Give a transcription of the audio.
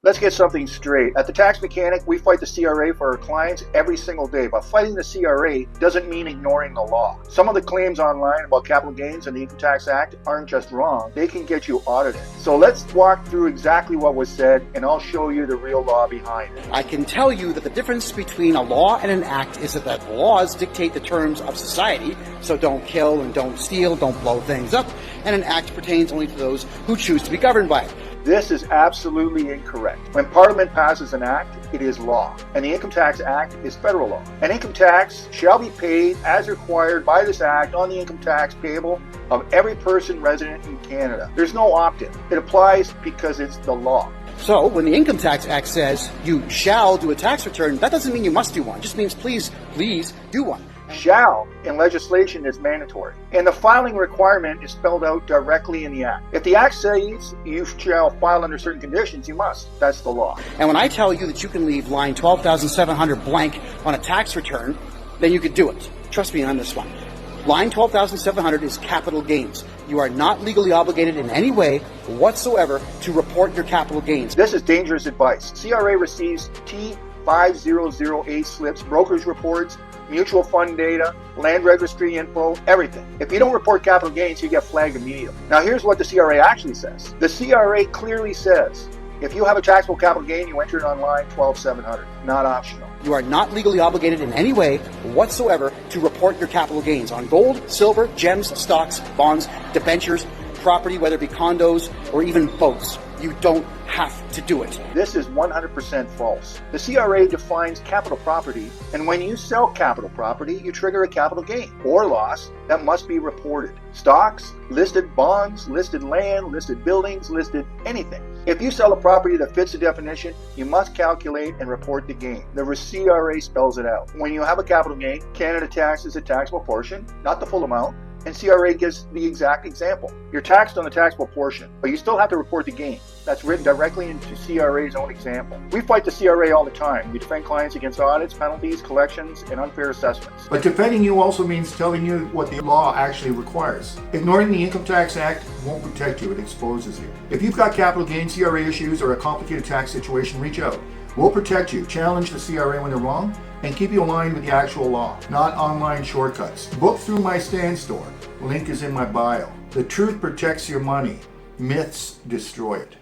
Let's get something straight. At the Tax Mechanic, we fight the CRA for our clients every single day, but fighting the CRA doesn't mean ignoring the law. Some of the claims online about capital gains and the Income Tax Act aren't just wrong, they can get you audited. So let's walk through exactly what was said, and I'll show you the real law behind it. I can tell you that the difference between a law and an act is that the laws dictate the terms of society, so don't kill and don't steal, don't blow things up, and an act pertains only to those who choose to be governed by it. This is absolutely incorrect. When Parliament passes an act, it is law, and the Income Tax Act is federal law. An income tax shall be paid as required by this act on the income tax payable of every person resident in Canada. There's no opt-in. It applies because it's the law. So, when the Income Tax Act says you shall do a tax return, that doesn't mean you must do one. It just means please do one. Shall in legislation is mandatory, and the filing requirement is spelled out directly in the Act. If the Act says you shall file under certain conditions, you must. That's the law. And when I tell you that you can leave line 12,700 blank on a tax return, then you could do it. Trust me on this one. Line 12,700 is capital gains. You are not legally obligated in any way whatsoever to report your capital gains. This is dangerous advice. CRA receives T5008 slips, brokerage reports, mutual fund data, land registry info, everything. If you don't report capital gains, you get flagged immediately. Now here's what the CRA actually says. The CRA clearly says, if you have a taxable capital gain, you enter it on line 12700, not optional. You are not legally obligated in any way whatsoever to report your capital gains on gold, silver, gems, stocks, bonds, debentures, property, whether it be condos or even boats. You don't have to do it. This is 100% false. The CRA defines capital property, and when you sell capital property, you trigger a capital gain or loss that must be reported. Stocks, listed bonds, listed land, listed buildings, listed anything. If you sell a property that fits the definition, you must calculate and report the gain. The CRA spells it out. When you have a capital gain, Canada taxes a taxable portion, not the full amount, and CRA gives the exact example. You're taxed on the taxable portion, but you still have to report the gain. That's written directly into CRA's own example. We fight the CRA all the time. We defend clients against audits, penalties, collections, and unfair assessments. But defending you also means telling you what the law actually requires. Ignoring the Income Tax Act won't protect you, it exposes you. If you've got capital gain, CRA issues, or a complicated tax situation, reach out. We'll protect you, challenge the CRA when they're wrong, and keep you aligned with the actual law, not online shortcuts. Book through my Stand store. Link is in my bio. The truth protects your money. Myths destroy it.